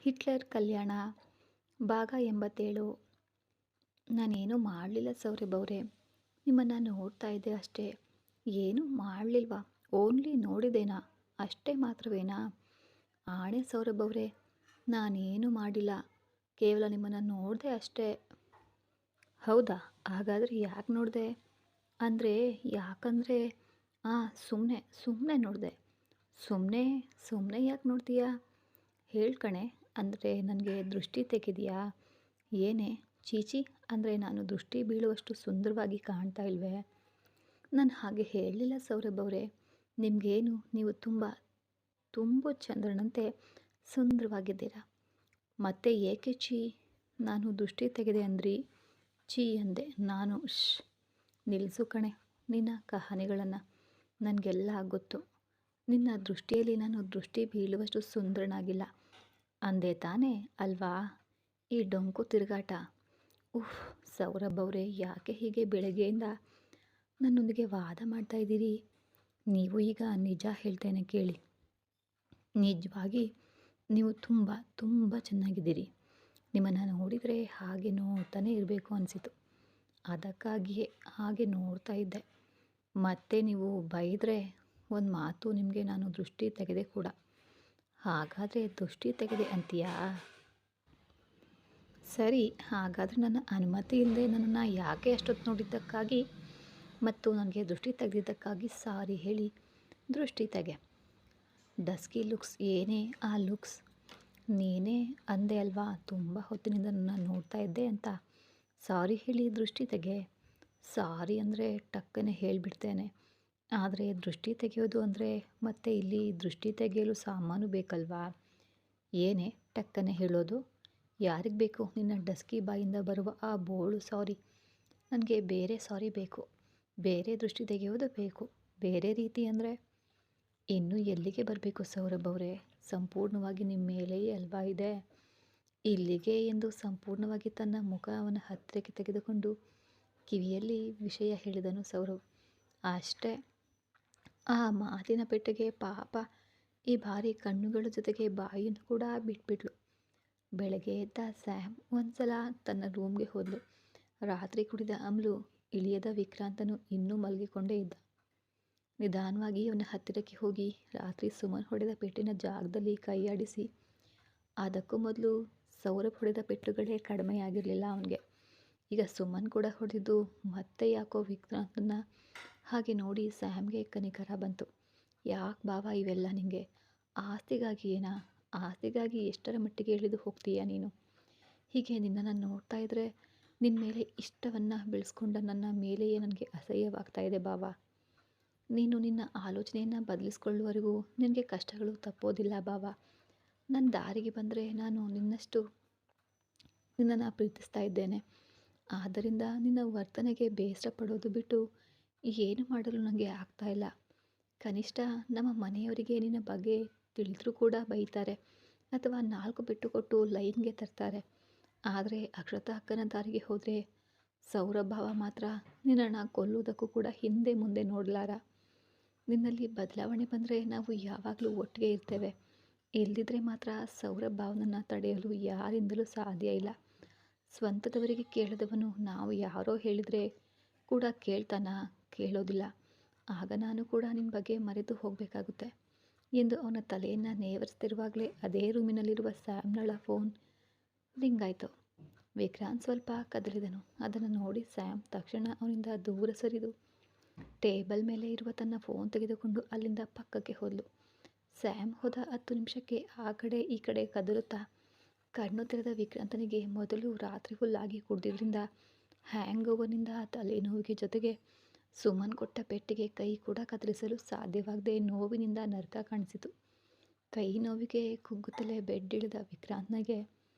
Hitler ಕಲ್ಯಾಣ ಭಾಗ 87. ನಾನೇನು ಮಾಡಲಿಲ್ಲ ಸೌರಭ್ ಅವರೇ, ನಿಮ್ಮನ್ನು ನೋಡ್ತಾ ಇದ್ದೆ ಅಷ್ಟೇ. ಏನೂ ಮಾಡಲಿಲ್ವಾ? ಓನ್ಲಿ ನೋಡಿದೇನಾ ಅಷ್ಟೇ ಮಾತ್ರವೇನಾ? ಆಣೆ ಸೌರಭ್ ಅವರೇ, ನಾನೇನು ಮಾಡಿಲ್ಲ, ಕೇವಲ ನಿಮ್ಮನ್ನು ನೋಡಿದೆ ಅಷ್ಟೇ. ಹೌದಾ? ಹಾಗಾದರೆ ಯಾಕೆ ನೋಡಿದೆ? ಯಾಕಂದರೆ ಸುಮ್ಮನೆ ನೋಡಿದೆ. ಸುಮ್ಮನೆ ಸುಮ್ಮನೆ ಯಾಕೆ ನೋಡ್ತೀಯಾ? ಹೇಳ್ಕಣೆ. ಅಂದರೆ ನನಗೆ ದೃಷ್ಟಿ ತೆಗೆದಿಯಾ? ಏನೇ ಚೀಚಿ, ಅಂದರೆ ನಾನು ದೃಷ್ಟಿ ಬೀಳುವಷ್ಟು ಸುಂದರವಾಗಿ ಕಾಣ್ತಾ ಇಲ್ವೇ? ನಾನು ಹಾಗೆ ಹೇಳಲಿಲ್ಲ ಸೌರಭ್ ಅವರೇ. ನಿಮಗೇನು, ನೀವು ತುಂಬ ಚಂದ್ರನಂತೆ ಸುಂದರವಾಗಿದ್ದೀರಾ. ಮತ್ತೆ ಏಕೆ ನಾನು ದೃಷ್ಟಿ ತೆಗೆದೆ ಅಂದ್ರಿ? ಅಂದೆ ನಾನು. ನಿಲ್ಲಿಸು ಕಣೆ ನಿನ್ನ ಕಹಾನಿಗಳನ್ನು. ನನಗೆಲ್ಲ ಗೊತ್ತು. ನಿನ್ನ ದೃಷ್ಟಿಯಲ್ಲಿ ನಾನು ದೃಷ್ಟಿ ಬೀಳುವಷ್ಟು ಸುಂದರನಾಗಿಲ್ಲ ಅಂದೆ ತಾನೇ ಅಲ್ವಾ? ಈ ಡೊಂಕು ತಿರುಗಾಟ. ಸೌರಭ್ ಅವರೇ, ಯಾಕೆ ಹೀಗೆ ಬೆಳಗ್ಗೆಯಿಂದ ನನ್ನೊಂದಿಗೆ ವಾದ ಮಾಡ್ತಾ ಇದ್ದೀರಿ? ನೀವು ಈಗ ನಿಜ ಹೇಳ್ತೇನೆ ಕೇಳಿ. ನಿಜವಾಗಿ ನೀವು ತುಂಬ ಚೆನ್ನಾಗಿದ್ದೀರಿ. ನಿಮ್ಮನ್ನು ನೋಡಿದರೆ ಹಾಗೆ ನೋಡ್ತಾನೆ ಇರಬೇಕು ಅನಿಸಿತು. ಅದಕ್ಕಾಗಿಯೇ ಹಾಗೆ ನೋಡ್ತಾ ಇದ್ದೆ. ಮತ್ತೆ ನೀವು ಬೈದರೆ ಒಂದು ಮಾತು, ನಿಮಗೆ ನಾನು ದೃಷ್ಟಿ ತೆಗೆದೆ ಕೂಡ. ಹಾಗಾದರೆ ದೃಷ್ಟಿ ತೆಗೆದೆ ಅಂತೀಯಾ? ಸರಿ, ಹಾಗಾದರೆ ನನ್ನ ಅನುಮತಿ ಇಲ್ಲದೆ ನನ್ನನ್ನು ಯಾಕೆ ಅಷ್ಟೊತ್ತು ನೋಡಿದ್ದಕ್ಕಾಗಿ ಮತ್ತು ನನಗೆ ದೃಷ್ಟಿ ತೆಗೆದಿದ್ದಕ್ಕಾಗಿ ಸಾರಿ ಹೇಳಿ ದೃಷ್ಟಿ ತೆಗೆ. ಡಸ್ಕಿ ಲುಕ್ಸ್, ಏನೇ ಆ ಲುಕ್ಸ್? ನೀನೇ ಅಂದೆ ಅಲ್ವಾ ತುಂಬ ಹೊತ್ತಿನಿಂದ ನನ್ನ ನೋಡ್ತಾ ಇದ್ದೆ ಅಂತ. ಸಾರಿ ಹೇಳಿ ದೃಷ್ಟಿ ತೆಗೆ. ಸಾರಿ ಅಂದರೆ ಟಕ್ಕನೆ ಹೇಳಿಬಿಡ್ತೇನೆ, ಆದರೆ ದೃಷ್ಟಿ ತೆಗೆಯೋದು ಅಂದರೆ ಮತ್ತೆ ಇಲ್ಲಿ ದೃಷ್ಟಿ ತೆಗೆಯಲು ಸಾಮಾನು ಬೇಕಲ್ವಾ? ಏನೇ ಟಕ್ಕನೆ ಹೇಳೋದು? ಯಾರಿಗೆ ಬೇಕು ನಿನ್ನ ಡಸ್ಕಿ ಬಾಯಿಂದ ಬರುವ ಆ ಬೋಳು ಸಾರಿ? ನನಗೆ ಬೇರೆ ಸಾರಿ ಬೇಕು, ಬೇರೆ ದೃಷ್ಟಿ ತೆಗೆಯೋದು ಬೇಕು. ಬೇರೆ ರೀತಿ ಅಂದರೆ ಇನ್ನೂ ಎಲ್ಲಿಗೆ ಬರಬೇಕು ಸೌರಭ್ ಅವರೇ? ಸಂಪೂರ್ಣವಾಗಿ ನಿಮ್ಮ ಮೇಲೆಯೇ ಅಲ್ವಾ ಇದೆ. ಇಲ್ಲಿಗೆ ಎಂದು ಸಂಪೂರ್ಣವಾಗಿ ತನ್ನ ಮುಖವನ್ನು ಹತ್ತಿರಕ್ಕೆ ತೆಗೆದುಕೊಂಡು ಕಿವಿಯಲ್ಲಿ ವಿಷಯ ಹೇಳಿದನು ಸೌರಭ್. ಅಷ್ಟೇ. ಆ ಮಾತಿನ ಪೆಟ್ಟಿಗೆ ಪಾಪ ಈ ಬಾರಿ ಕಣ್ಣುಗಳ ಜೊತೆಗೆ ಬಾಯಿಯನ್ನು ಕೂಡ ಬಿಟ್ಬಿಟ್ಲು. ಬೆಳಗ್ಗೆ ಎದ್ದ ಸ್ಯಾಮ್ ಒಂದ್ಸಲ ತನ್ನ ರೂಮ್ಗೆ ಹೋದ್ಲು. ರಾತ್ರಿ ಕುಡಿದ ಅಮ್ಲು ಇಳಿಯದ ವಿಕ್ರಾಂತನು ಇನ್ನೂ ಮಲಗಿಕೊಂಡೇ ಇದ್ದ. ನಿಧಾನವಾಗಿ ಅವನ ಹತ್ತಿರಕ್ಕೆ ಹೋಗಿ ರಾತ್ರಿ ಸುಮನ್ ಹೊಡೆದ ಪೆಟ್ಟಿನ ಜಾಗದಲ್ಲಿ ಕೈಯಾಡಿಸಿ, ಅದಕ್ಕೂ ಮೊದಲು ಸೌರಭ್ ಹೊಡೆದ ಪೆಟ್ಟುಗಳೇ ಕಡಿಮೆಯಾಗಿರಲಿಲ್ಲ ಅವನಿಗೆ. ಈಗ ಸುಮನ್ ಕೂಡ ಹೊಡೆದಿದ್ದು ಮತ್ತೆ ಯಾಕೋ ವಿಕ್ರಾಂತನ ಹಾಗೆ ನೋಡಿ ಸ್ಯಾಮ್ಗೆ ಕನಿಕರ ಬಂತು. ಯಾಕೆ ಬಾವ ಇವೆಲ್ಲ ನಿನಗೆ? ಆಸ್ತಿಗಾಗಿ ಏನಾ? ಆಸ್ತಿಗಾಗಿ ಎಷ್ಟರ ಮಟ್ಟಿಗೆ ಇಳಿದು ಹೋಗ್ತೀಯಾ ನೀನು? ಹೀಗೆ ನಿನ್ನನ್ನು ನೋಡ್ತಾ ಇದ್ದರೆ ನಿನ್ನ ಮೇಲೆ ಇಷ್ಟವನ್ನು ಬೆಳೆಸ್ಕೊಂಡ ನನ್ನ ಮೇಲೆಯೇ ನನಗೆ ಅಸಹ್ಯವಾಗ್ತಾ ಇದೆ ಬಾವ. ನೀನು ನಿನ್ನ ಆಲೋಚನೆಯನ್ನು ಬದಲಿಸ್ಕೊಳ್ಳುವವರೆಗೂ ನಿನಗೆ ಕಷ್ಟಗಳು ತಪ್ಪೋದಿಲ್ಲ ಬಾವ. ನನ್ನ ದಾರಿಗೆ ಬಂದರೆ ನಾನು ನಿನ್ನನ್ನು ಪ್ರೀತಿಸ್ತಾ ಇದ್ದೇನೆ. ಆದ್ದರಿಂದ ನಿನ್ನ ವರ್ತನೆಗೆ ಬೇಸರ ಪಡೋದು ಬಿಟ್ಟು ಏನು ಮಾಡಲು ನನಗೆ ಆಗ್ತಾಯಿಲ್ಲ. ಕನಿಷ್ಠ ನಮ್ಮ ಮನೆಯವರಿಗೆ ನಿನ್ನ ಬಗ್ಗೆ ತಿಳಿದ್ರೂ ಕೂಡ ಬೈತಾರೆ ಅಥವಾ 4 ಪೆಟ್ಟು ಕೊಟ್ಟು ಲೈನ್ಗೆ ತರ್ತಾರೆ. ಆದರೆ ಅಕ್ಷತಾ ಅಕ್ಕನ ದಾರಿಗೆ ಹೋದರೆ ಸೌರಭ್ ಭಾವ ಮಾತ್ರ ನಿನ್ನನ್ನು ಕೊಲ್ಲುವುದಕ್ಕೂ ಕೂಡ ಹಿಂದೆ ಮುಂದೆ ನೋಡಲಾರ. ನಿನ್ನಲ್ಲಿ ಬದಲಾವಣೆ ಬಂದರೆ ನಾವು ಯಾವಾಗಲೂ ಒಟ್ಟಿಗೆ ಇರ್ತೇವೆ. ಇಲ್ಲದಿದ್ದರೆ ಮಾತ್ರ ಸೌರಭ್ ಭಾವನನ್ನು ತಡೆಯಲು ಯಾರಿಂದಲೂ ಸಾಧ್ಯ ಇಲ್ಲ. ಸ್ವಂತದವರಿಗೆ ಕೇಳದವನು ನಾವು ಯಾರೋ ಹೇಳಿದರೆ ಕೂಡ ಕೇಳೋದಿಲ್ಲ. ಆಗ ನಾನು ಕೂಡ ನಿನ್ನ ಬಗ್ಗೆ ಮರೆತು ಹೋಗಬೇಕಾಗುತ್ತೆ ಎಂದು ಅವನ ತಲೆಯನ್ನು ನೇವರಿಸ್ತಿರುವಾಗಲೇ ಅದೇ ರೂಮಿನಲ್ಲಿರುವ ಸ್ಯಾಮ್ನಳ ಫೋನ್ ರಿಂಗ್ ಆಯಿತು. ವಿಕ್ರಾಂತ್ ಸ್ವಲ್ಪ ಕದಲಿದನು. ಅದನ್ನು ನೋಡಿ ಸ್ಯಾಮ್ ತಕ್ಷಣ ಅವನಿಂದ ದೂರ ಸರಿದು ಟೇಬಲ್ ಮೇಲೆ ಇರುವ ತನ್ನ ಫೋನ್ ತೆಗೆದುಕೊಂಡು ಅಲ್ಲಿಂದ ಪಕ್ಕಕ್ಕೆ ಹೋದಳು. ಸ್ಯಾಮ್ ಹೋದ 10 ನಿಮಿಷಕ್ಕೆ ಆ ಕಡೆ ಈ ಕಡೆ ಕದಲುತ್ತಾ ಕಣ್ಣು ತೆರೆದ ವಿಕ್ರಾಂತನಿಗೆ ಮೊದಲು ರಾತ್ರಿ ಫುಲ್ಲಾಗಿ ಕುಡಿದಿದ್ದರಿಂದ ಹ್ಯಾಂಗ್ ಓವರ್ನಿಂದ ತಲೆನೋವಿಗೆ ಜೊತೆಗೆ ಸುಮನ್ ಕೊಟ್ಟ ಪೆಟ್ಟಿಗೆ ಕೈ ಕೂಡ ಕತ್ತರಿಸಲು ಸಾಧ್ಯವಾಗದೆ ನೋವಿನಿಂದ ನರಕ ಕಾಣಿಸಿತು. ಕೈ ನೋವಿಗೆ ಕುಗ್ಗುತ್ತಲೇ ಬೆಡ್ ಇಳಿದ ವಿಕ್ರಾಂತನಿಗೆ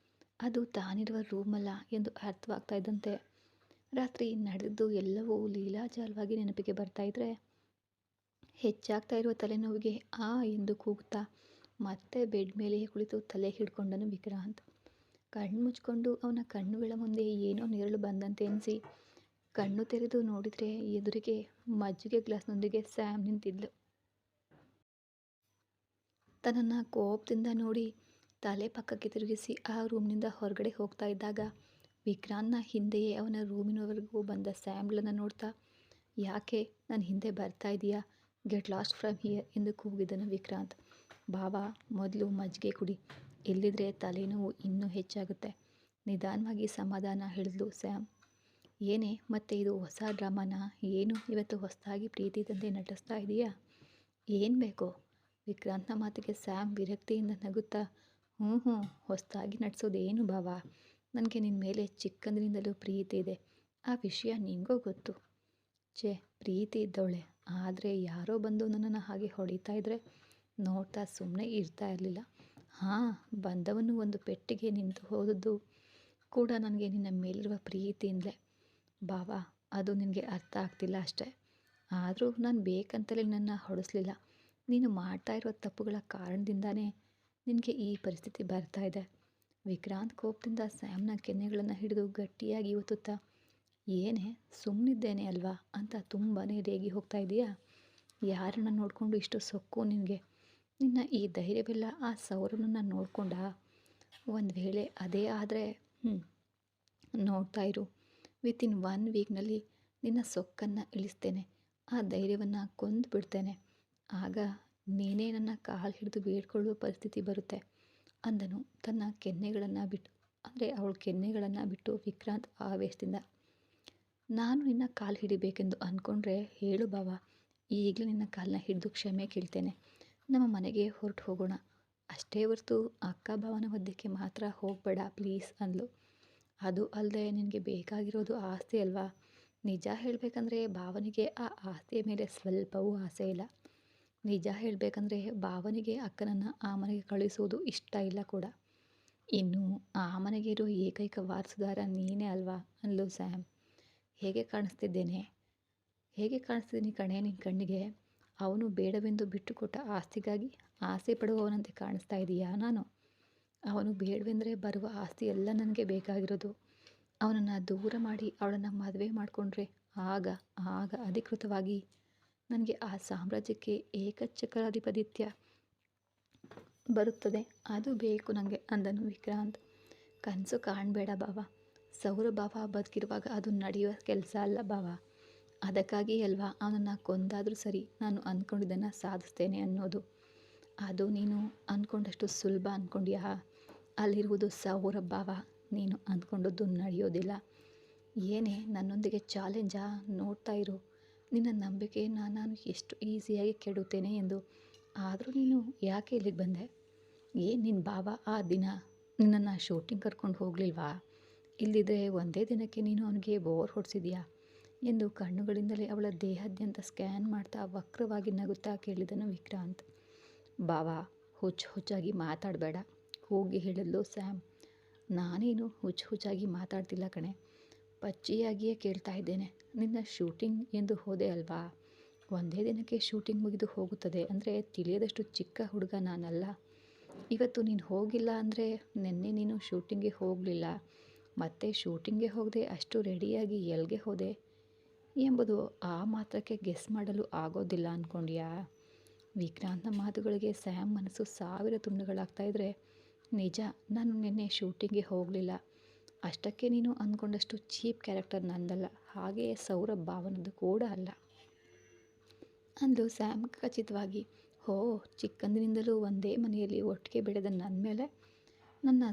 ಅದು ತಾನಿರುವ ರೂಮಲ್ಲ ಎಂದು ಅರ್ಥವಾಗ್ತಾ ಇದ್ದಂತೆ ರಾತ್ರಿ ನಡೆದಿದ್ದು ಎಲ್ಲವೂ ಲೀಲಾಜಾಲವಾಗಿ ನೆನಪಿಗೆ ಬರ್ತಾ ಇದ್ರೆ ಹೆಚ್ಚಾಗ್ತಾ ಇರುವ ತಲೆನೋವಿಗೆ ಎಂದು ಕೂಗುತ್ತಾ ಮತ್ತೆ ಬೆಡ್ ಮೇಲೆಯೇ ಕುಳಿತು ತಲೆ ಹಿಡ್ಕೊಂಡನು ವಿಕ್ರಾಂತ್. ಕಣ್ಣು ಮುಚ್ಕೊಂಡು ಅವನ ಕಣ್ಣುಗಳ ಮುಂದೆ ಏನೋ ನೆರಳು ಬಂದಂತೆ ಎನಿಸಿ ಕಣ್ಣು ತೆರೆದು ನೋಡಿದರೆ ಎದುರಿಗೆ ಮಜ್ಜಿಗೆ ಗ್ಲಾಸ್ನೊಂದಿಗೆ ಸ್ಯಾಮ್ ನಿಂತಿದ್ಲು. ತನ್ನನ್ನು ಕೋಪದಿಂದ ನೋಡಿ ತಲೆ ಪಕ್ಕಕ್ಕೆ ತಿರುಗಿಸಿ ಆ ರೂಮ್ನಿಂದ ಹೊರಗಡೆ ಹೋಗ್ತಾ ಇದ್ದಾಗ ವಿಕ್ರಾಂತ್ನ ಹಿಂದೆಯೇ ಅವನ ರೂಮಿನವರೆಗೂ ಬಂದ ಸ್ಯಾಮ್ಲನ್ನು ನೋಡ್ತಾ, ಯಾಕೆ ನನ್ನ ಹಿಂದೆ ಬರ್ತಾ ಇದೆಯಾ, ಗೆಟ್ ಲಾಸ್ಟ್ ಫ್ರಮ್ ಹಿಯರ್ ಎಂದು ಕೂಗಿದನು ವಿಕ್ರಾಂತ್. ಬಾವಾ, ಮೊದಲು ಮಜ್ಜಿಗೆ ಕುಡಿ, ಇಲ್ಲಿದ್ರೆ ತಲೆನೋವು ಇನ್ನೂ ಹೆಚ್ಚಾಗುತ್ತೆ, ನಿಧಾನವಾಗಿ ಸಮಾಧಾನ ಹೇಳಿದ್ಲು ಸ್ಯಾಮ್. ಏನೇ ಮತ್ತೆ ಇದು ಹೊಸ ಡ್ರಾಮಾನ, ಏನು ಇವತ್ತು ಹೊಸದಾಗಿ ಪ್ರೀತಿ ತಂದೆ ನಟಿಸ್ತಾ ಇದೆಯಾ, ಏನು ಬೇಕು? ವಿಕ್ರಾಂತ್ನ ಮಾತಿಗೆ ಸ್ಯಾಮ್ ವಿರಕ್ತಿಯಿಂದ ನಗುತ್ತಾ, ಹ್ಞೂ ಹೊಸದಾಗಿ ನಟಿಸೋದೇನು ಬಾವಾ, ನನಗೆ ನಿನ್ನ ಮೇಲೆ ಚಿಕ್ಕಂದಿನಿಂದಲೂ ಪ್ರೀತಿ ಇದೆ, ಆ ವಿಷಯ ನಿಂಗೂ ಗೊತ್ತು. ಪ್ರೀತಿ ಇದ್ದವಳೆ, ಆದರೆ ಯಾರೋ ಬಂದು ನನ್ನನ್ನು ಹಾಗೆ ಹೊಡಿತಾ ಇದ್ರೆ ನೋಡ್ತಾ ಸುಮ್ಮನೆ ಇರ್ತಾ ಇರಲಿಲ್ಲ. ಹಾಂ, ಬಂದವನು ಒಂದು ಪೆಟ್ಟಿಗೆ ನಿಂತು ಹೋದದ್ದು ಕೂಡ ನನಗೆ ನಿನ್ನ ಮೇಲಿರುವ ಪ್ರೀತಿಯಿಂದಲೇ ಬಾವಾ, ಅದು ನಿನಗೆ ಅರ್ಥ ಆಗ್ತಿಲ್ಲ ಅಷ್ಟೆ. ಆದರೂ ನಾನು ಬೇಕಂತಲೇ ನನ್ನ ಹೊಡೆಸಲಿಲ್ಲ, ನೀನು ಮಾಡ್ತಾ ಇರೋ ತಪ್ಪುಗಳ ಕಾರಣದಿಂದಾನೇ ನಿನಗೆ ಈ ಪರಿಸ್ಥಿತಿ ಬರ್ತಾ ಇದೆ. ವಿಕ್ರಾಂತ್ ಕೋಪದಿಂದ ಸ್ಯಾಮ್ನ ಕೆನ್ನೆಗಳನ್ನು ಹಿಡಿದು ಗಟ್ಟಿಯಾಗಿ ಒತ್ತುತ್ತಾ, ಏನೇ ಸುಮ್ಮನಿದ್ದೇನೆ ಅಲ್ವಾ ಅಂತ ತುಂಬಾ ರೇಗಿ ಹೋಗ್ತಾ ಇದೆಯಾ? ಯಾರನ್ನ ನೋಡಿಕೊಂಡು ಇಷ್ಟು ಸೊಕ್ಕು ನಿನಗೆ? ನಿನ್ನ ಈ ಧೈರ್ಯವೆಲ್ಲ ಆ ಸೌರನನ್ನು ನೋಡ್ಕೊಂಡ? ಒಂದು ವೇಳೆ ಅದೇ ಆದರೆ ನೋಡ್ತಾ ಇರು, ವಿತಿನ್ 1 ವೀಕ್ನಲ್ಲಿ ನಿನ್ನ ಸೊಕ್ಕನ್ನು ಇಳಿಸ್ತೇನೆ, ಆ ಧೈರ್ಯವನ್ನು ಕೊಂದು ಬಿಡ್ತೇನೆ, ಆಗ ನೀನೇ ನನ್ನ ಕಾಲು ಹಿಡಿದು ಬೇಡ್ಕೊಳ್ಳುವ ಪರಿಸ್ಥಿತಿ ಬರುತ್ತೆ ಅಂದನು ತನ್ನ ಕೆನ್ನೆಗಳನ್ನು ಬಿಟ್ಟು. ಅವಳ ಕೆನ್ನೆಗಳನ್ನು ಬಿಟ್ಟು ವಿಕ್ರಾಂತ್ ಆವೇಶದಿಂದ. ನಾನು ನಿನ್ನ ಕಾಲು ಹಿಡಿಬೇಕೆಂದು ಅಂದ್ಕೊಂಡ್ರೆ ಹೇಳು ಬಾವಾ, ಈಗಲೇ ನಿನ್ನ ಕಾಲನ್ನ ಹಿಡಿದು ಕ್ಷಮೆ ಕೇಳ್ತೇನೆ, ನಮ್ಮ ಮನೆಗೆ ಹೊರಟು ಹೋಗೋಣ, ಅಷ್ಟೇ ಹೊರತು ಅಕ್ಕ ಭಾವನ ಮಧ್ಯಕ್ಕೆ ಮಾತ್ರ ಹೋಗಬೇಡ ಪ್ಲೀಸ್ ಅಂದ್ಲು. ಅದು ಅಲ್ಲದೆ ನಿನಗೆ ಬೇಕಾಗಿರೋದು ಆಸ್ತಿ ಅಲ್ವಾ? ನಿಜ ಹೇಳಬೇಕಂದ್ರೆ ಭಾವನಿಗೆ ಆ ಆಸ್ತಿಯ ಮೇಲೆ ಸ್ವಲ್ಪವೂ ಆಸೆ ಇಲ್ಲ. ನಿಜ ಹೇಳಬೇಕಂದ್ರೆ ಭಾವನಿಗೆ ಅಕ್ಕನನ್ನು ಆ ಮನೆಗೆ ಕಳಿಸೋದು ಇಷ್ಟ ಇಲ್ಲ ಕೂಡ. ಇನ್ನು ಆ ಮನೆಗೆ ಇರೋ ಏಕೈಕ ವಾರಸುದಾರ ನೀನೇ ಅಲ್ವಾ ಅಂದ್ಲು ಸ್ಯಾಮ್. ಹೇಗೆ ಕಾಣಿಸ್ತಿದ್ದೀನಿ ಕಣೆ ನಿನ್ನ ಕಣ್ಣಿಗೆ? ಅವನು ಬೇಡವೆಂದು ಬಿಟ್ಟುಕೊಟ್ಟ ಆಸ್ತಿಗಾಗಿ ಆಸೆ ಪಡುವವನಂತೆ ಕಾಣಿಸ್ತಾ ಇದೆಯಾ ನಾನು? ಅವನು ಬೇಡವೆಂದರೆ ಬರುವ ಆಸ್ತಿ ಎಲ್ಲ ನನಗೆ ಬೇಕಾಗಿರೋದು. ಅವನನ್ನು ದೂರ ಮಾಡಿ ಅವಳನ್ನು ಮದುವೆ ಮಾಡಿಕೊಂಡ್ರೆ ಆಗ ಅಧಿಕೃತವಾಗಿ ನನಗೆ ಆ ಸಾಮ್ರಾಜ್ಯಕ್ಕೆ ಏಕಚಕ್ರಾಧಿಪತ್ಯ ಬರುತ್ತದೆ, ಅದು ಬೇಕು ನನಗೆ ಅಂದನು ವಿಕ್ರಾಂತ್. ಕನಸು ಕಾಣಬೇಡ ಬಾವಾ, ಸೌರ ಭಾವ ಬದುಕಿರುವಾಗ ಅದು ನಡೆಯುವ ಕೆಲಸ ಅಲ್ಲ ಬಾವಾ. ಅದಕ್ಕಾಗಿ ಅಲ್ವಾ ಅವನನ್ನು ಕೊಂದಾದರೂ ಸರಿ ನಾನು ಅಂದ್ಕೊಂಡಿದ್ದನ್ನು ಸಾಧಿಸ್ತೇನೆ ಅನ್ನೋದು. ಅದು ನೀನು ಅಂದ್ಕೊಂಡಷ್ಟು ಸುಲಭ ಅಂದ್ಕೊಂಡ್ಯಾ? ಅಲ್ಲಿರುವುದು ಸೌರ ಭಾವ, ನೀನು ಅಂದ್ಕೊಂಡದ್ದು ನಡೆಯೋದಿಲ್ಲ. ಏನೇ ನನ್ನೊಂದಿಗೆ ಚಾಲೆಂಜಾ? ನೋಡ್ತಾ ಇರು ನಿನ್ನ ನಂಬಿಕೆಯನ್ನು ನಾನು ಎಷ್ಟು ಈಸಿಯಾಗಿ ಕೆಡುತ್ತೇನೆ ಎಂದು. ಆದರೂ ನೀನು ಯಾಕೆ ಇಲ್ಲಿಗೆ ಬಂದೆ? ನಿನ್ನ ಭಾವ ಆ ದಿನ ನಿನ್ನನ್ನು ಶೂಟಿಂಗ್ ಕರ್ಕೊಂಡು ಹೋಗಲಿಲ್ವಾ? ಇಲ್ಲಿದ್ದರೆ ಒಂದೇ ದಿನಕ್ಕೆ ನೀನು ಅವನಿಗೆ ಬೋರ್ ಹೊಡಿಸಿದ್ಯಾ ಎಂದು ಕಣ್ಣುಗಳಿಂದಲೇ ಅವಳ ದೇಹಾದ್ಯಂತ ಸ್ಕ್ಯಾನ್ ಮಾಡ್ತಾ ವಕ್ರವಾಗಿ ನಗುತ್ತಾ ಕೇಳಿದನು ವಿಕ್ರಾಂತ್. ಬಾವಾ, ಹುಚ್ಚಾಗಿ ಮಾತಾಡಬೇಡ ಹೋಗಿ ಹೇಳಿದ್ಲು ಸ್ಯಾಮ್. ನಾನೇನು ಹುಚ್ಚಾಗಿ ಮಾತಾಡ್ತಿಲ್ಲ ಕಣೆ, ಪಚ್ಚಿಯಾಗಿಯೇ ಕೇಳ್ತಾ ಇದ್ದೇನೆ. ನಿನ್ನ ಶೂಟಿಂಗ್ ಎಂದು ಹೋದೆ ಅಲ್ವಾ? ಒಂದೇ ದಿನಕ್ಕೆ ಶೂಟಿಂಗ್ ಮುಗಿದು ಹೋಗುತ್ತದೆ ಅಂದರೆ ತಿಳಿಯದಷ್ಟು ಚಿಕ್ಕ ಹುಡುಗ ನಾನಲ್ಲ. ಇವತ್ತು ನೀನು ಹೋಗಿಲ್ಲ ಅಂದರೆ ನಿನ್ನೆ ನೀನು ಶೂಟಿಂಗ್ಗೆ ಹೋಗಲಿಲ್ಲ, ಮತ್ತು ಶೂಟಿಂಗ್ಗೆ ಹೋಗದೆ ಅಷ್ಟು ರೆಡಿಯಾಗಿ ಎಲ್ಲಿಗೆ ಹೋದೆ ಎಂಬುದು ಆ ಮಾತ್ರಕ್ಕೆ ಗೆಸ್ ಮಾಡಲು ಆಗೋದಿಲ್ಲ ಅಂದ್ಕೊಂಡ್ಯಾ? ವಿಕ್ರಾಂತ್ನ ಮಾತುಗಳಿಗೆ ಸ್ಯಾಮ್ ಮನಸ್ಸು 1000 ತುಂಡುಗಳಾಗ್ತಾಯಿದ್ರೆ, ನಿಜ ನಾನು ನಿನ್ನೆ ಶೂಟಿಂಗ್ಗೆ ಹೋಗಲಿಲ್ಲ, ಅಷ್ಟಕ್ಕೆ ನೀನು ಅಂದ್ಕೊಂಡಷ್ಟು ಚೀಪ್ ಕ್ಯಾರೆಕ್ಟರ್ ನಂದಲ್ಲ, ಹಾಗೆಯೇ ಸೌರಭ್ ಭಾವನದ್ದು ಕೂಡ ಅಲ್ಲ ಅಂದು ಸ್ಯಾಮ್ ಖಚಿತವಾಗಿ. ಚಿಕ್ಕಂದಿನಿಂದಲೂ ಒಂದೇ ಮನೆಯಲ್ಲಿ ಒಟ್ಟಿಗೆ ಬೆಳೆದ ನನ್ನ ಮೇಲೆ, ನನ್ನ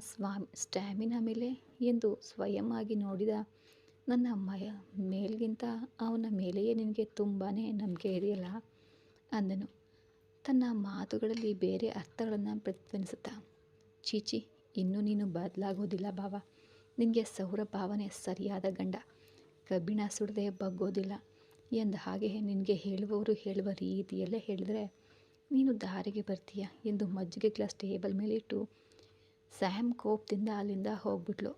ಸ್ಟ್ಯಾಮಿನಾ ಮೇಲೆ ಎಂದು ಸ್ವಯಂ ಆಗಿ ನೋಡಿದ ನನ್ನ ಮೇಲ್ಗಿಂತ ಅವನ ಮೇಲೆಯೇ ನಿನಗೆ ತುಂಬಾ ನಂಬಿಕೆ ಇದೆಯಲ್ಲ ಅಂದನು ತನ್ನ ಮಾತುಗಳಲ್ಲಿ ಬೇರೆ ಅರ್ಥಗಳನ್ನು ಪ್ರತಿಧ್ವನಿಸುತ್ತಾ. ಚೀಚಿ, ಇನ್ನೂ ನೀನು ಬದಲಾಗೋದಿಲ್ಲ ಭಾವ, ನಿನಗೆ ಸೌರ ಭಾವನೆ ಸರಿಯಾದ ಗಂಡ, ಕಬ್ಬಿಣ ಸುಡದೆ ಬಗ್ಗೋದಿಲ್ಲ ಎಂದ ಹಾಗೆ ನಿನಗೆ ಹೇಳುವವರು ಹೇಳುವ ರೀತಿಯಲ್ಲೇ ಹೇಳಿದರೆ ನೀನು ದಾರಿಗೆ ಬರ್ತೀಯ ಎಂದು ಮಜ್ಜಿಗೆ ಗ್ಲಾಸ್ ಟೇಬಲ್ ಮೇಲೆ ಇಟ್ಟು ಸ್ಯಾಮ್ ಕೋಪದಿಂದ ಅಲ್ಲಿಂದ ಹೋಗ್ಬಿಟ್ಲು.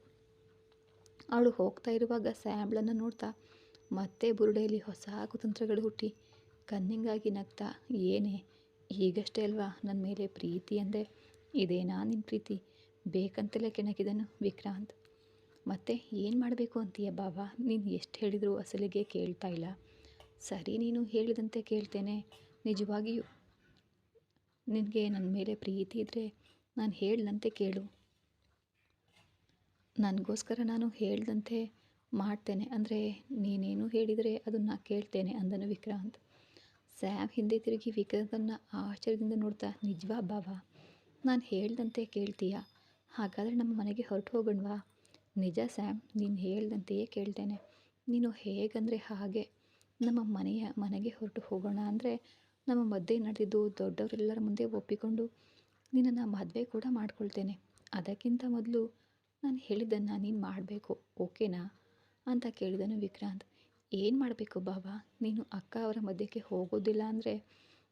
ಅವಳು ಹೋಗ್ತಾ ಇರುವಾಗ ಸ್ಯಾಮ್ಳನ್ನು ನೋಡ್ತಾ ಮತ್ತೆ ಬುರುಡೆಯಲ್ಲಿ ಹೊಸ ಕುತಂತ್ರಗಳು ಹುಟ್ಟಿ ಕನ್ನಿಂಗಾಗಿ ನಗ್ತಾ, ಏನೇ ಈಗಷ್ಟೇ ಅಲ್ವಾ ನನ್ನ ಮೇಲೆ ಪ್ರೀತಿ ಅಂದೆ, ಇದೇನಾ ನಿನ್ನ ಪ್ರೀತಿ? ಬೇಕಂತಲೇ ಕೆಣಕಿದನು ವಿಕ್ರಾಂತ್. ಮತ್ತೆ ಏನು ಮಾಡಬೇಕು ಅಂತೀಯ ಬಾಬಾ? ನೀನು ಎಷ್ಟು ಹೇಳಿದರೂ ಅಸಲಿಗೆ ಕೇಳ್ತಾ ಇಲ್ಲ. ಸರಿ, ನೀನು ಹೇಳಿದಂತೆ ಕೇಳ್ತೇನೆ. ನಿಜವಾಗಿಯೂ ನಿನಗೆ ನನ್ನ ಮೇಲೆ ಪ್ರೀತಿ ಇದ್ದರೆ ನಾನು ಹೇಳ್ದಂತೆ ಕೇಳು. ನನಗೋಸ್ಕರ ನಾನು ಹೇಳ್ದಂತೆ ಮಾಡ್ತೇನೆ. ಅಂದರೆ ನೀನೇನು ಹೇಳಿದರೆ ಅದನ್ನು ಕೇಳ್ತೇನೆ ಅಂದನು ವಿಕ್ರಾಂತ್. ಸ್ಯಾಮ್ ಹಿಂದೆ ತಿರುಗಿ ವಿಕ್ರಾಂತನ್ನು ಆಶ್ಚರ್ಯದಿಂದ ನೋಡ್ತಾ, ನಿಜವಾ ಬಾವ? ನಾನು ಹೇಳ್ದಂತೆ ಕೇಳ್ತೀಯಾ? ಹಾಗಾದರೆ ನಮ್ಮ ಮನೆಗೆ ಹೊರಟು ಹೋಗೋಣವಾ? ನಿಜ ಸ್ಯಾಮ್, ನೀನು ಹೇಳ್ದಂತೆಯೇ ಕೇಳ್ತೇನೆ. ನೀನು ಹೇಗಂದರೆ ಹಾಗೆ. ನಮ್ಮ ಮನೆಗೆ ಹೊರಟು ಹೋಗೋಣ ಅಂದರೆ ನಮ್ಮ ಮಧ್ಯೆ ನಡೆದಿದ್ದು ದೊಡ್ಡವರೆಲ್ಲರ ಮುಂದೆ ಒಪ್ಪಿಕೊಂಡು ನಿನ್ನನ್ನು ಮದುವೆ ಕೂಡ ಮಾಡ್ಕೊಳ್ತೇನೆ. ಅದಕ್ಕಿಂತ ಮೊದಲು ನಾನು ಹೇಳಿದ್ದನ್ನು ನೀನು ಮಾಡಬೇಕು, ಓಕೆನಾ ಅಂತ ಕೇಳಿದನು ವಿಕ್ರಾಂತ್. ಏನು ಮಾಡಬೇಕು ಬಾವ? ನೀನು ಅಕ್ಕ ಅವರ ಮಧ್ಯಕ್ಕೆ ಹೋಗೋದಿಲ್ಲ ಅಂದರೆ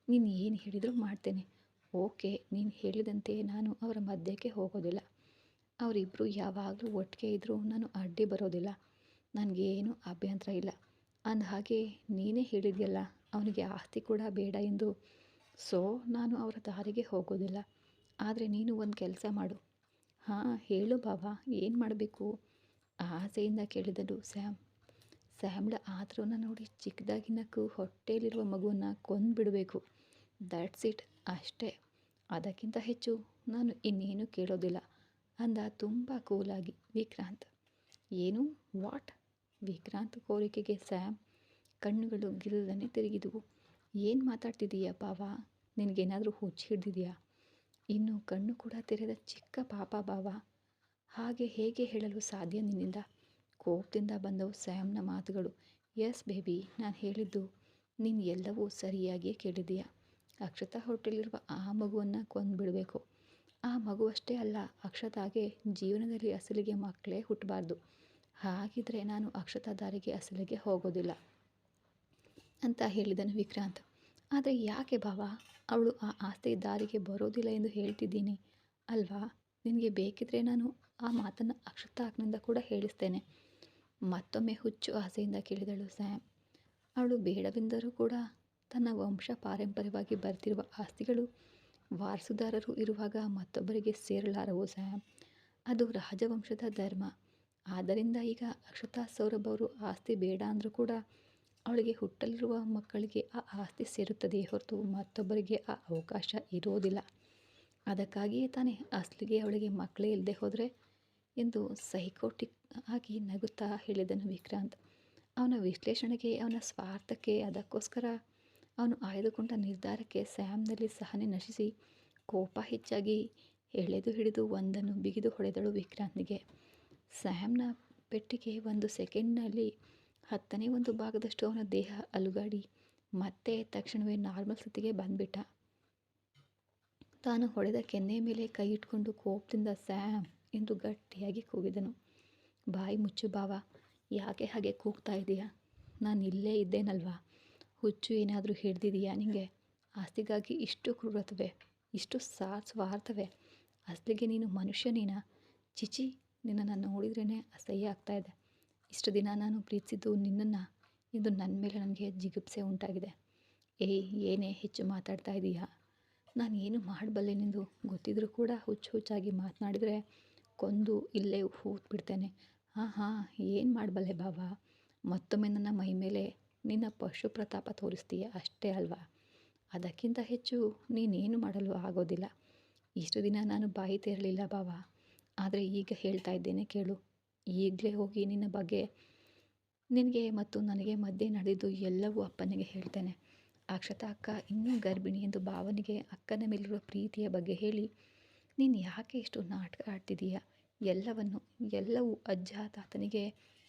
ನೀನು ಏನು ಹೇಳಿದರೂ ಮಾಡ್ತೇನೆ. ಓಕೆ, ನೀನು ಹೇಳಿದಂತೆ ನಾನು ಅವರ ಮಧ್ಯಕ್ಕೆ ಹೋಗೋದಿಲ್ಲ. ಅವರಿಬ್ಬರು ಯಾವಾಗಲೂ ಒಟ್ಟಿಗೆ ಇದ್ದರೂ ನಾನು ಅಡ್ಡಿ ಬರೋದಿಲ್ಲ. ನನಗೇನು ಅಭ್ಯಂತರ ಇಲ್ಲ. ಅಂದಹಾಗೆ ನೀನೇ ಹೇಳಿದೆಯಲ್ಲ, ಅವನಿಗೆ ಆಸ್ತಿ ಕೂಡ ಬೇಡ ಎಂದು. ಸೊ ನಾನು ಅವರ ದಾರಿಗೆ ಹೋಗೋದಿಲ್ಲ. ಆದರೆ ನೀನು ಒಂದು ಕೆಲಸ ಮಾಡು. ಹಾಂ ಹೇಳು ಬಾವ, ಏನು ಮಾಡಬೇಕು? ಆಸೆಯಿಂದ ಕೇಳಿದಳು ಸ್ಯಾಮ್. ಸ್ಯಾಮ್ಳ ಆತರವನ್ನು ನೋಡಿ ಚಿಕ್ಕದಾಗಿ ನಕ್ಕು ಹೊಟ್ಟೆಯಲ್ಲಿರುವ ಮಗುವನ್ನು ಕೊಂದುಬಿಡಬೇಕು. ದಟ್ಸ್ ಇಟ್, ಅಷ್ಟೇ. ಅದಕ್ಕಿಂತ ಹೆಚ್ಚು ನಾನು ಇನ್ನೇನು ಕೇಳೋದಿಲ್ಲ ಅಂದ ತುಂಬ ಕೂಲಾಗಿ ವಿಕ್ರಾಂತ್. ಏನು? ವಾಟ್? ವಿಕ್ರಾಂತ್ ಕೋರಿಕೆಗೆ ಸ್ಯಾಮ್ ಕಣ್ಣುಗಳು ಗಿಲ್ಲನೆ ತಿರುಗಿದವು. ಏನು ಮಾತಾಡ್ತಿದ್ದೀಯಾ ಬಾವ? ನಿನಗೇನಾದರೂ ಹುಚ್ಚು ಹಿಡ್ದಿದೆಯಾ? ಇನ್ನು ಕಣ್ಣು ಕೂಡ ತೆರೆದ ಚಿಕ್ಕ ಪಾಪ ಬಾವ. ಹಾಗೆ ಹೇಗೆ ಹೇಳಲು ಸಾಧ್ಯ ನಿನ್ನಿಂದ? ಕೋಪದಿಂದ ಬಂದವು ಸ್ಯಾಮ್ನ ಮಾತುಗಳು. ಎಸ್ ಬೇಬಿ, ನಾನು ಹೇಳಿದ್ದು ನೀನು ಎಲ್ಲವೂ ಸರಿಯಾಗಿಯೇ ಕೇಳಿದೀಯ. ಅಕ್ಷತಾ ಹೊಟ್ಟೆಲಿರುವ ಆ ಮಗುವನ್ನು ಕೊಂದುಬಿಡಬೇಕು. ಆ ಮಗುವಷ್ಟೇ ಅಲ್ಲ, ಅಕ್ಷತಾಗೆ ಜೀವನದಲ್ಲಿ ಅಸಲಿಗೆ ಮಕ್ಕಳೇ ಹುಟ್ಟಬಾರ್ದು. ಹಾಗಿದ್ರೆ ನಾನು ಅಕ್ಷತಾ ದಾರಿಗೆ ಅಸಲಿಗೆ ಹೋಗೋದಿಲ್ಲ ಅಂತ ಹೇಳಿದನು ವಿಕ್ರಾಂತ್. ಆದರೆ ಯಾಕೆ ಬಾವ? ಅವಳು ಆ ಆಸ್ತಿ ದಾರಿಗೆ ಬರೋದಿಲ್ಲ ಎಂದು ಹೇಳ್ತಿದ್ದೀನಿ ಅಲ್ವಾ? ನಿನಗೆ ಬೇಕಿದ್ರೆ ನಾನು ಆ ಮಾತನ್ನು ಅಕ್ಷತಾ ಅಕ್ಕನಿಂದ ಕೂಡ ಹೇಳಿಸ್ತೇನೆ. ಮತ್ತೊಮ್ಮೆ ಹುಚ್ಚು ಆಸೆಯಿಂದ ಕೇಳಿದಳು ಸ್ಯಾಮ್. ಅವಳು ಬೇಡವೆಂದರೂ ಕೂಡ ತನ್ನ ವಂಶ ಪಾರಂಪರ್ಯವಾಗಿ ಬರ್ತಿರುವ ಆಸ್ತಿಗಳು ವಾರಸುದಾರರು ಇರುವಾಗ ಮತ್ತೊಬ್ಬರಿಗೆ ಸೇರಲಾರವು ಸ್ಯಾಮ್. ಅದು ರಾಜವಂಶದ ಧರ್ಮ. ಆದ್ದರಿಂದ ಈಗ ಅಕ್ಷತಾ ಸೌರಭ್ ಅವರು ಆಸ್ತಿ ಬೇಡ ಅಂದರೂ ಕೂಡ ಅವಳಿಗೆ ಹುಟ್ಟಲಿರುವ ಮಕ್ಕಳಿಗೆ ಆ ಆಸ್ತಿ ಸೇರುತ್ತದೆಯೇ ಹೊರತು ಮತ್ತೊಬ್ಬರಿಗೆ ಆ ಅವಕಾಶ ಇರೋದಿಲ್ಲ. ಅದಕ್ಕಾಗಿಯೇ ತಾನೇ ಅಸಲಿಗೆ ಅವಳಿಗೆ ಮಕ್ಕಳೇ ಇಲ್ಲದೆ ಹೋದರೆ ಎಂದು ಸೈಕೋಟಿಕ್ ಆಗಿ ನಗುತ್ತಾ ಹೇಳಿದನು ವಿಕ್ರಾಂತ್. ಅವನ ವಿಶ್ಲೇಷಣೆಗೆ, ಅವನ ಸ್ವಾರ್ಥಕ್ಕೆ, ಅದಕ್ಕೋಸ್ಕರ ಅವನು ಆಯ್ದುಕೊಂಡ ನಿರ್ಧಾರಕ್ಕೆ ಸ್ಯಾಮ್ನಲ್ಲಿ ಸಹನೆ ನಶಿಸಿ ಕೋಪ ಹೆಚ್ಚಾಗಿ ಎಳೆದು ಹಿಡಿದು ಒಂದನ್ನು ಬಿಗಿದು ಹೊಡೆದಳು ವಿಕ್ರಾಂತ್ನಿಗೆ. ಸ್ಯಾಮ್ನ ಪೆಟ್ಟಿಗೆ 1 ಸೆಕೆಂಡ್ನಲ್ಲಿ 1/10 ಭಾಗದಷ್ಟು ಅವನ ದೇಹ ಅಲುಗಾಡಿ ಮತ್ತೆ ತಕ್ಷಣವೇ ನಾರ್ಮಲ್ ಸ್ಥಿತಿಗೆ ಬಂದ್ಬಿಟ್ಟ. ತಾನು ಹೊಡೆದ ಕೆನ್ನೆ ಮೇಲೆ ಕೈ ಇಟ್ಕೊಂಡು ಕೋಪದಿಂದ ಸ್ಯಾಮ್ ಎಂದು ಗಟ್ಟಿಯಾಗಿ ಕೂಗಿದನು. ಬಾಯಿ ಮುಚ್ಚು ಬಾವ, ಯಾಕೆ ಹಾಗೆ ಕೂಗ್ತಾ ಇದೆಯಾ? ನಾನು ಇಲ್ಲೇ ಇದ್ದೇನಲ್ವಾ? ಹುಚ್ಚು ಏನಾದರೂ ಹಿಡ್ದಿದೆಯಾ ನಿನಗೆ? ಆಸ್ತಿಗಾಗಿ ಇಷ್ಟು ಕ್ರೂರತ್ವೇ, ಇಷ್ಟು ಸ್ವಾರ್ಥವೇ? ಅಸಲಿಗೆ ನೀನು ಮನುಷ್ಯನೇನಾ? ಚಿಚಿ, ನಿನ್ನನ್ನು ನೋಡಿದ್ರೇ ಅಸಹ್ಯ ಆಗ್ತಾ ಇದೆ. ಇಷ್ಟು ದಿನ ನಾನು ಪ್ರೀತಿಸಿದ್ದು ನಿನ್ನನ್ನು ಎಂದು ನನ್ನ ಮೇಲೆ ನನಗೆ ಜಿಗುಪ್ಸೆ ಉಂಟಾಗಿದೆ. ಏಯ್, ಏನೇ ಹೆಚ್ಚು ಮಾತಾಡ್ತಾ ಇದೀಯಾ? ನಾನು ಏನು ಮಾಡಬಲ್ಲೆನೆಂದು ಗೊತ್ತಿದ್ರೂ ಕೂಡ ಹುಚ್ಚಾಗಿ ಮಾತನಾಡಿದರೆ ಕೊಂದು ಇಲ್ಲೇ ಹೂತ್ಬಿಡ್ತೇನೆ. ಹಾಂ, ಏನು ಮಾಡಬಲ್ಲೆ ಬಾವ? ಮತ್ತೊಮ್ಮೆ ನನ್ನ ಮೈ ಮೇಲೆ ನಿನ್ನ ಪಶು ಪ್ರತಾಪ ತೋರಿಸ್ತೀಯ ಅಷ್ಟೇ ಅಲ್ವಾ? ಅದಕ್ಕಿಂತ ಹೆಚ್ಚು ನೀನೇನು ಮಾಡಲು ಆಗೋದಿಲ್ಲ. ಇಷ್ಟು ದಿನ ನಾನು ಬಾಯಿ ತೆರಲಿಲ್ಲ ಬಾವ. ಆದರೆ ಈಗ ಹೇಳ್ತಾ ಇದ್ದೇನೆ ಕೇಳು. ಈಗಲೇ ಹೋಗಿ ನಿನ್ನ ಬಗ್ಗೆ, ನಿನಗೆ ಮತ್ತು ನನಗೆ ಮಧ್ಯೆ ನಡೆದಿದ್ದು ಎಲ್ಲವೂ ಅಪ್ಪನಿಗೆ ಹೇಳ್ತೇನೆ. ಅಕ್ಷತಾ ಅಕ್ಕ ಇನ್ನೂ ಗರ್ಭಿಣಿ ಎಂದು ಭಾವನಿಗೆ ಅಕ್ಕನ ಮೇಲಿರುವ ಪ್ರೀತಿಯ ಬಗ್ಗೆ ಹೇಳಿ, ನೀನು ಯಾಕೆ ಇಷ್ಟು ನಾಟಕ ಆಡ್ತಿದ್ದೀಯ? ಎಲ್ಲವೂ ಅಜ್ಜ ತಾತನಿಗೆ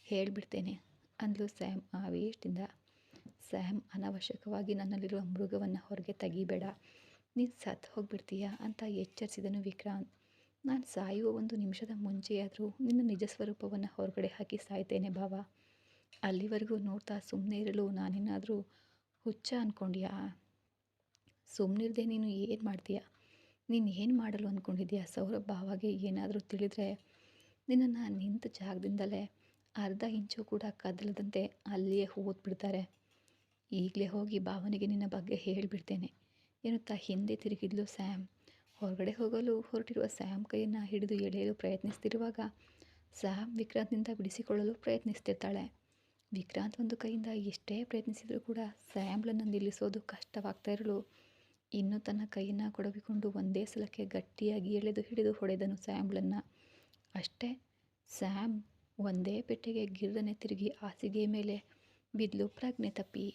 ಹೇಳಿಬಿಡ್ತೇನೆ ಅಂದ್ಲು ಸ್ಯಾಮ್ ಆವೇಶದಿಂದ. ಸ್ಯಾಮ್, ಅನಾವಶ್ಯಕವಾಗಿ ನನ್ನಲ್ಲಿರುವ ಮೃಗವನ್ನು ಹೊರಗೆ ತೆಗಿಬೇಡ, ನೀನು ಸತ್ತು ಹೋಗ್ಬಿಡ್ತೀಯ ಅಂತ ಎಚ್ಚರಿಸಿದನು ವಿಕ್ರಾಂತ್. ನಾನು ಸಾಯುವ 1 ನಿಮಿಷದ ಮುಂಚೆಯಾದರೂ ನಿನ್ನ ನಿಜ ಸ್ವರೂಪವನ್ನು ಹೊರಗಡೆ ಹಾಕಿ ಸಾಯ್ತೇನೆ ಬಾವ. ಅಲ್ಲಿವರೆಗೂ ನೋಡ್ತಾ ಸುಮ್ಮನೆ ಇರಲು ನಾನೇನಾದರೂ ಹುಚ್ಚ ಅಂದ್ಕೊಂಡ್ಯಾ? ಸುಮ್ಮನಿರದೆ ನೀನು ಏನು ಮಾಡ್ತೀಯಾ? ನೀನು ಏನು ಮಾಡಲು ಅಂದ್ಕೊಂಡಿದ್ದೀಯಾ? ಸೌರಭ್ ಭಾವಗೆ ಏನಾದರೂ ತಿಳಿದ್ರೆ ನಿನ್ನನ್ನು ನಿಂತ ಜಾಗದಿಂದಲೇ ಅರ್ಧ ಇಂಚು ಕೂಡ ಕದಲದಂತೆ ಅಲ್ಲಿಯೇ ಬಿಡ್ತಾರೆ. ಈಗಲೇ ಹೋಗಿ ಭಾವನಿಗೆ ನಿನ್ನ ಬಗ್ಗೆ ಹೇಳಿಬಿಡ್ತೇನೆ ಎನ್ನುತ್ತಾ ಹಿಂದೆ ತಿರುಗಿದ್ಲು ಸ್ಯಾಮ್. ಹೊರಗಡೆ ಹೋಗಲು ಹೊರಟಿರುವ ಸ್ಯಾಮ್ ಕೈಯನ್ನು ಹಿಡಿದು ಎಳೆಯಲು ಪ್ರಯತ್ನಿಸ್ತಿರುವಾಗ ಸ್ಯಾಮ್ ವಿಕ್ರಾಂತ್ನಿಂದ ಬಿಡಿಸಿಕೊಳ್ಳಲು ಪ್ರಯತ್ನಿಸ್ತಿರ್ತಾಳೆ. ವಿಕ್ರಾಂತ್ ಒಂದು ಕೈಯಿಂದ ಎಷ್ಟೇ ಪ್ರಯತ್ನಿಸಿದರೂ ಕೂಡ ಸ್ಯಾಮ್ಳನ್ನು ನಿಲ್ಲಿಸೋದು ಕಷ್ಟವಾಗ್ತಾ ಇರಲು ಇನ್ನು ತನ್ನ ಕೈಯನ್ನು ಕೊಡವಿಕೊಂಡು ಒಂದೇ ಸಲಕ್ಕೆ ಗಟ್ಟಿಯಾಗಿ ಎಳೆದು ಹಿಡಿದು ಹೊಡೆದನು ಸ್ಯಾಮ್ಳನ್ನು. ಅಷ್ಟೇ, ಸ್ಯಾಮ್ ಒಂದೇ ಪೆಟ್ಟಿಗೆ ಗಿರ್ರನೆ ತಿರುಗಿ ಹಾಸಿಗೆ ಮೇಲೆ ಬಿದ್ದಲು ಪ್ರಜ್ಞೆ ತಪ್ಪಿ.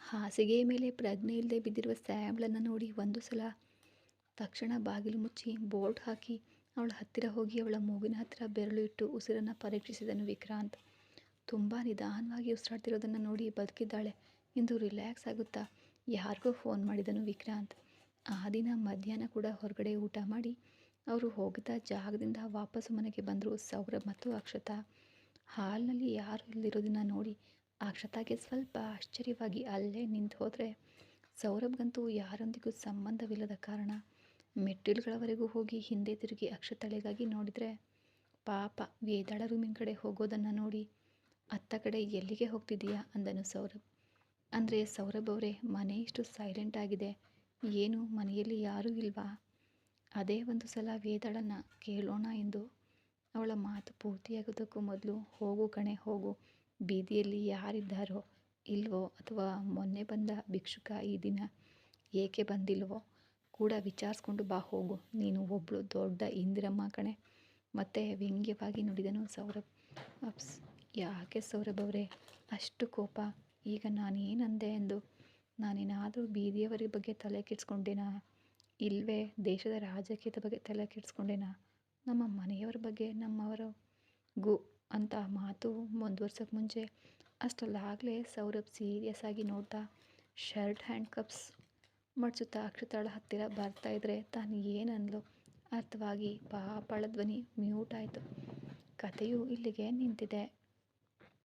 ಹಾಸಿಗೆ ಮೇಲೆ ಪ್ರಜ್ಞೆ ಇಲ್ಲದೆ ಬಿದ್ದಿರುವ ಸ್ಯಾಮ್ಳನ್ನು ನೋಡಿ ಒಂದು ಸಲ ತಕ್ಷಣ ಬಾಗಿಲು ಮುಚ್ಚಿ ಬೋಲ್ಟ್ ಹಾಕಿ ಅವಳ ಹತ್ತಿರ ಹೋಗಿ ಅವಳ ಮೂಗಿನ ಹತ್ತಿರ ಬೆರಳು ಇಟ್ಟು ಉಸಿರನ್ನು ಪರೀಕ್ಷಿಸಿದನು ವಿಕ್ರಾಂತ್. ತುಂಬ ನಿಧಾನವಾಗಿ ಉಸಿರಾಡ್ತಿರೋದನ್ನು ನೋಡಿ ಬದುಕಿದ್ದಾಳೆ ಎಂದು ರಿಲ್ಯಾಕ್ಸ್ ಆಗುತ್ತಾ ಯಾರಿಗೋ ಫೋನ್ ಮಾಡಿದನು ವಿಕ್ರಾಂತ್. ಆ ದಿನ ಮಧ್ಯಾಹ್ನ ಕೂಡ ಹೊರಗಡೆ ಊಟ ಮಾಡಿ ಅವರು ಹೋಗಿದ್ದ ಜಾಗದಿಂದ ವಾಪಸ್ಸು ಮನೆಗೆ ಬಂದರು ಸೌರಭ್ ಮತ್ತು ಅಕ್ಷತಾ. ಹಾಲ್ನಲ್ಲಿ ಯಾರು ಇಲ್ಲದಿರೋದನ್ನು ನೋಡಿ ಅಕ್ಷತಾಗೆ ಸ್ವಲ್ಪ ಆಶ್ಚರ್ಯವಾಗಿ ಅಲ್ಲೇ ನಿಂತು ಹೋದರೆ, ಸೌರಭ್ಗಂತೂ ಯಾರೊಂದಿಗೂ ಸಂಬಂಧವಿಲ್ಲದ ಕಾರಣ ಮೆಟ್ಟಿಲುಗಳವರೆಗೂ ಹೋಗಿ ಹಿಂದೆ ತಿರುಗಿ ಅಕ್ಷತಳೆಗಾಗಿ ನೋಡಿದರೆ, ಪಾಪ ವೇದಾಳ ರೂಮಿನ ಕಡೆ ಹೋಗೋದನ್ನು ನೋಡಿ, ಅತ್ತ ಕಡೆ ಎಲ್ಲಿಗೆ ಹೋಗ್ತಿದ್ದೀಯಾ ಅಂದನು ಸೌರಭ್. ಅಂದರೆ ಸೌರಭ್ ಅವರೇ, ಮನೆ ಇಷ್ಟು ಸೈಲೆಂಟ್ ಆಗಿದೆ, ಏನು ಮನೆಯಲ್ಲಿ ಯಾರೂ ಇಲ್ವಾ? ಅದೇ ಒಂದು ಸಲ ವೇದಾಳನ್ನು ಕೇಳೋಣ ಎಂದು. ಅವಳ ಮಾತು ಪೂರ್ತಿಯಾಗೋದಕ್ಕೂ ಮೊದಲು, ಹೋಗು ಕಣೆ ಹೋಗು, ಬೀದಿಯಲ್ಲಿ ಯಾರಿದ್ದಾರೋ ಇಲ್ವೋ, ಅಥವಾ ಮೊನ್ನೆ ಬಂದ ಭಿಕ್ಷುಕ ಈ ದಿನ ಏಕೆ ಬಂದಿಲ್ವೋ ಕೂಡ ವಿಚಾರಿಸ್ಕೊಂಡು ಬಾ ಹೋಗು, ನೀನು ಒಬ್ಬಳು ದೊಡ್ಡ ಇಂದಿರಮ್ಮ ಕಣೆ ಮತ್ತೆ ವ್ಯಂಗ್ಯವಾಗಿ ನುಡಿದನು ಸೌರಭ್. ಅಪ್ಸ್, ಯಾಕೆ ಸೌರಭ್ ಅವರೇ ಅಷ್ಟು ಕೋಪ? ಈಗ ನಾನೇನಂದೆ ಎಂದು? ನಾನೇನಾದರೂ ಬೀದಿಯವರ ಬಗ್ಗೆ ತಲೆ ಕೆಡಿಸ್ಕೊಂಡೇನಾ? ಇಲ್ವೇ ದೇಶದ ರಾಜಕೀಯದ ಬಗ್ಗೆ ತಲೆ ಕೆಡಿಸ್ಕೊಂಡೇನಾ? ನಮ್ಮ ಮನೆಯವರ ಬಗ್ಗೆ, ನಮ್ಮವರಿಗೂ ಅಂತ ಮಾತು ಮುಂದುವರ್ಸೋಕ್ಕೆ ಮುಂಚೆ ಅಷ್ಟರಲ್ಲಾಗಲೇ ಸೌರಭ್ ಸೀರಿಯಸ್ ಆಗಿ ನೋಡ್ತಾ, ಶರ್ಟ್ ಹ್ಯಾಂಡ್ ಕಪ್ಸ್ ಮಡ್ಚುತ್ತಾ ಅಕ್ಷತಾಳ ಹತ್ತಿರ ಬರ್ತಾ ಇದ್ರೆ ತಾನು ಏನಂದ್ಲೋ ಅರ್ಥವಾಗಿ ಪಾಪಳ ಧ್ವನಿ ಮ್ಯೂಟ್ ಆಯಿತು. ಕಥೆಯು ಇಲ್ಲಿಗೆ ನಿಂತಿದೆ.